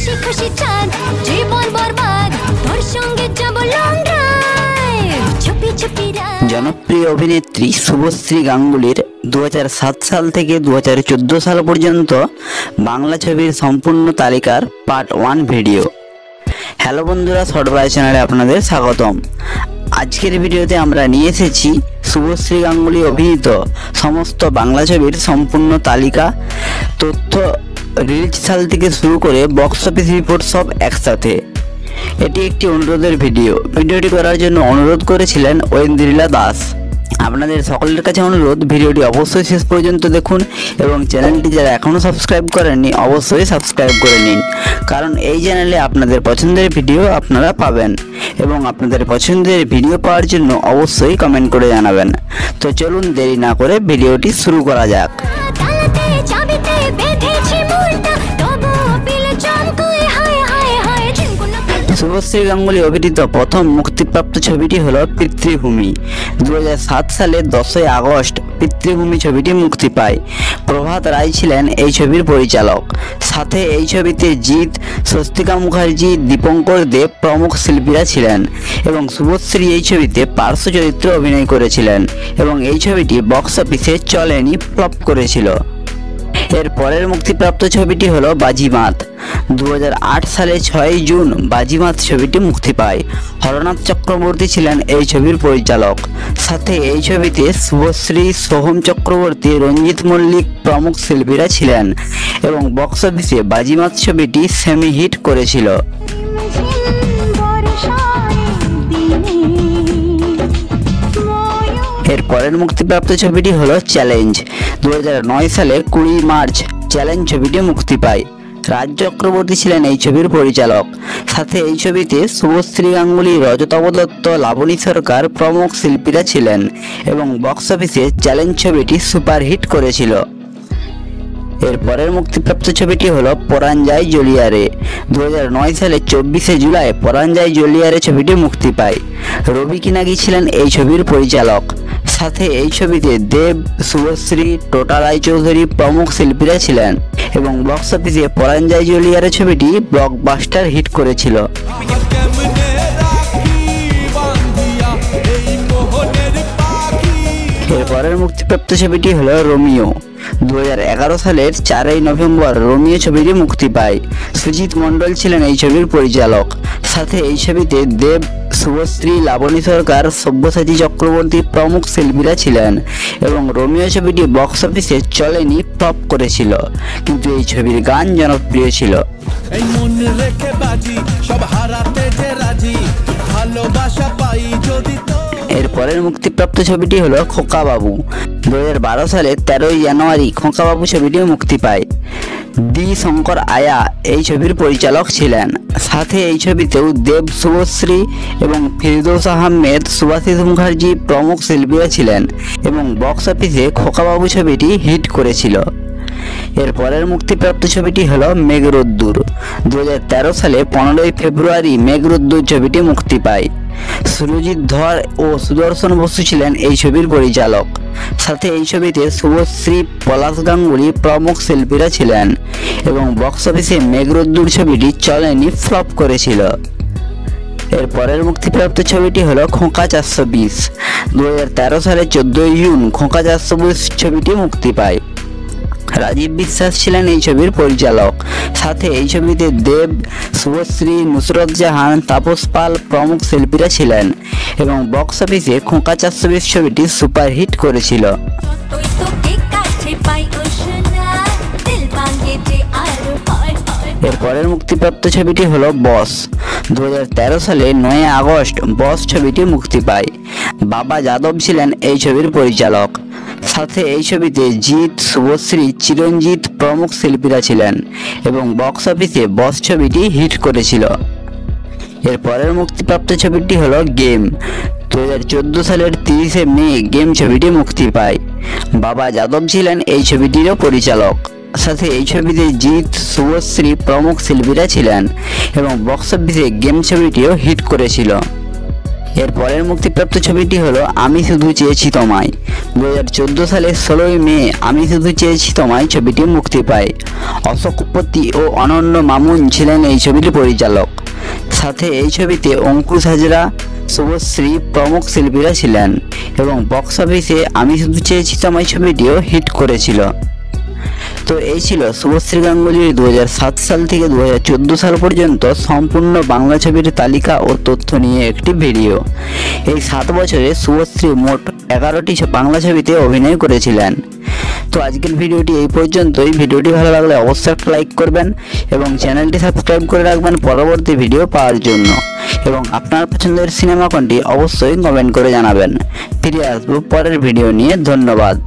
খুশি খুশি চাঁদ জীবন বরবাদ তোর সঙ্গে যাব লং ড্রাইভ চুপি চুপি জনপ্রিয় অভিনেত্রী শুভশ্রী গাঙ্গুলির 2007 সাল থেকে 2014 সাল পর্যন্ত বাংলা ছবির সম্পূর্ণ তালিকার পার্ট 1 ভিডিও। হ্যালো বন্ধুরা, শর্ট বাই চ্যানেলে আপনাদের স্বাগতম। আজকের ভিডিওতে আমরা নিয়ে এসেছি শুভশ্রী গাঙ্গুলি অভিনীত সমস্ত বাংলা ছবির সম্পূর্ণ তালিকা, তথ্য, রিলিজ সাল থেকে শুরু করে বক্স অফিস রিপোর্ট সব একসাথে। এটি একটি অনুরোধের ভিডিওটি করার জন্য অনুরোধ করেছিলেন ঐন্দ্রিলা দাস। আপনাদের সকলের কাছে অনুরোধ, ভিডিওটি অবশ্যই শেষ পর্যন্ত দেখুন এবং চ্যানেলটি যারা এখনও সাবস্ক্রাইব করেননি অবশ্যই সাবস্ক্রাইব করে নিন, কারণ এই চ্যানেলে আপনাদের পছন্দের ভিডিও আপনারা পাবেন এবং আপনাদের পছন্দের ভিডিও পাওয়ার জন্য অবশ্যই কমেন্ট করে জানাবেন। তো চলুন দেরি না করে ভিডিওটি শুরু করা যাক। শুভশ্রী গাঙ্গুলি অভিনীত প্রথম মুক্তিপ্রাপ্ত ছবিটি হল পিতৃভূমি। 2007 সালের 10ই আগস্ট পিতৃভূমি ছবিটি মুক্তি পায়। প্রভাত রায় ছিলেন এই ছবির পরিচালক। সাথে এই ছবিতে জিৎ, স্বস্তিকা মুখার্জি, দীপঙ্কর দেব প্রমুখ শিল্পীরা ছিলেন এবং শুভশ্রী এই ছবিতে পার্শ্ব চরিত্রে অভিনয় করেছিলেন এবং এই ছবিটি বক্স অফিসে চলেনি, ফ্লপ করেছিল। এর পরের মুক্তিপ্রাপ্ত ছবিটি হলো বাজিমাত। 2008 সালে 6 জুন বাজিমাত ছবিটি মুক্তি পায়। হরনাথ চক্রবর্তী ছিলেন এই ছবির পরিচালক। সাথে এই ছবিতে শুভশ্রী, সোহম চক্রবর্তী, রঞ্জিত মল্লিক প্রমুখ শিল্পীরা ছিলেন এবং বক্স অফিসে বাজিমাত ছবিটি সেমি হিট করেছিল। এর পরের মুক্তিপ্রাপ্ত ছবিটি হলো চ্যালেঞ্জ। 2009 সালে 20 মার্চ চ্যালেঞ্জ ছবিটি মুক্তি পায়। রাজ চক্রবর্তী ছিলেন এই ছবির পরিচালক। সাথে এই ছবিতে শুভশ্রী গাঙ্গুলি, রজতাভ দত্ত, লাবণী সরকার প্রমুখ শিল্পীরা ছিলেন এবং বক্স অফিসে চ্যালেঞ্জ ছবিটি সুপারহিট করেছিল। এর পরের মুক্তিপ্রাপ্ত ছবিটি হলো পরাণ যায় জ্বলিয়ারে। 2009 সালে 24শে জুলাই পরাণ যায় জ্বলিয়ারে ছবিটি মুক্তি পায়। রবি কিনাগি ছিলেন এই ছবির পরিচালক। সাথে এই ছবিতে দেব, শুভশ্রী, টোটা রায়চৌধুরী প্রমুখ শিল্পীরা ছিলেন এবং বক্স অফিসে পরাণ যায় জ্বলিয়ারে ছবিটি ব্লকবাস্টার হিট করেছিল। এর পরের মুক্তিপ্রাপ্ত ছবিটি হলো রোমিও। 2011 সালের 4ই নভেম্বর রোমিও ছবিটি মুক্তি পায়। সুজিত মণ্ডল ছিলেন এই ছবির পরিচালক। সাথে এই ছবিতে দেব, শুভশ্রী, লাবণী সরকার, সব্যসাচী চক্রবর্তী প্রমুখ শিল্পীরা ছিলেন এবং রোমিও ছবিটি বক্স অফিসে চলেনি, ফ্লপ করেছিল, কিন্তু এই ছবির গান জনপ্রিয় ছিল। এর পরের মুক্তিপ্রাপ্ত ছবিটি হলো খোকা বাবু। 2012 সালে 13ই জানুয়ারি খোকা বাবু ছবিটি মুক্তি পায়। ডি শঙ্কর আয়া এই ছবির পরিচালক ছিলেন। সাথে এই ছবিতেও দেব, শুভশ্রী এবং ফিরদৌস আহমেদ, সুভাষিস মুখার্জি প্রমুখ শিল্পীরা ছিলেন এবং বক্স অফিসে খোকা বাবু ছবিটি হিট করেছিল। এর পরের মুক্তিপ্রাপ্ত ছবিটি হলো মেঘরোদ্দুর। 2013 সালে 15ই ফেব্রুয়ারি মেঘরোদ্দুর ছবিটি মুক্তি পায়। সুরজিৎ ধর ও সুদর্শন বসু ছিলেন এই ছবির পরিচালক। সাথে এই ছবিতে শুভশ্রী, পলাশ গাঙ্গুলি প্রমুখ শিল্পীরা ছিলেন এবং বক্স অফিসে মেঘরোদ্দুর ছবিটি চলেনি, ফ্লপ করেছিল। এর পরের মুক্তিপ্রাপ্ত ছবিটি হলো খোঁকা 420। 2013 সালে 14ই জুন খোঁকা 420 ছবিটি মুক্তি পায়। রাজীব বিশ্বাস ছিলেন এই ছবির পরিচালক। সাথে এই ছবিতে দেব, শুভশ্রী, নুসরত জাহান, তাপস পাল প্রমুখ শিল্পীরা ছিলেন এবং বক্স অফিসে খোঁকা 420 ছবিটি সুপারহিট করেছিল। এর পরের মুক্তিপ্রাপ্ত ছবিটি হলো বস। 2013 সালে 9 আগস্ট বস ছবিটি মুক্তি পায়। বাবা যাদব ছিলেন এই ছবির পরিচালক। সাথে এই ছবিতে জিৎ, শুভশ্রী, চিরঞ্জিত প্রমুখ শিল্পীরা ছিলেন এবং বক্স অফিসে বস ছবিটি হিট করেছিল। এর পরের মুক্তিপ্রাপ্ত ছবিটি হলো গেম। 2014 সালের 30শে মে গেম ছবিটি মুক্তি পায়। বাবা যাদব ছিলেন এই ছবিটিরও পরিচালক। সাথে এই ছবিতে জিৎ, শুভশ্রী প্রমুখ শিল্পীরা ছিলেন এবং বক্স অফিসে গেম ছবিটিও হিট করেছিল। এর পরের মুক্তিপ্রাপ্ত ছবিটি হলো আমি শুধু চেয়েছি তোমায়। 2014 সালের 16ই মে আমি শুধু চেয়েছি তোমায় ছবিটি মুক্তি পায়। অশোক পতি ও অনন্য মামুন ছিলেন এই ছবিটির পরিচালক। সাথে এই ছবিতে অঙ্কুশ হাজরা, শুভশ্রী প্রমুখ শিল্পীরা ছিলেন এবং বক্স অফিসে আমি শুধু চেয়েছি তোমায় ছবিটিও হিট করেছিল। তো এই ছিল শুভশ্রী গাঙ্গুলির 2007 সাল থেকে 2014 সাল পর্যন্ত সম্পূর্ণ বাংলা ছবির তালিকা ও তথ্য নিয়ে একটি ভিডিও। এই 7 বছরে শুভশ্রী মোট 11টি বাংলা ছবিতে অভিনয় করেছিলেন। তো আজকের ভিডিওটি এই পর্যন্তই। ভিডিওটি ভালো লাগলে অবশ্যই একটা লাইক করবেন এবং চ্যানেলটি সাবস্ক্রাইব করে রাখবেন পরবর্তী ভিডিও পাওয়ার জন্য, এবং আপনার পছন্দের সিনেমা কোনটি অবশ্যই কমেন্ট করে জানাবেন। ফিরে আসবো পরের ভিডিও নিয়ে। ধন্যবাদ।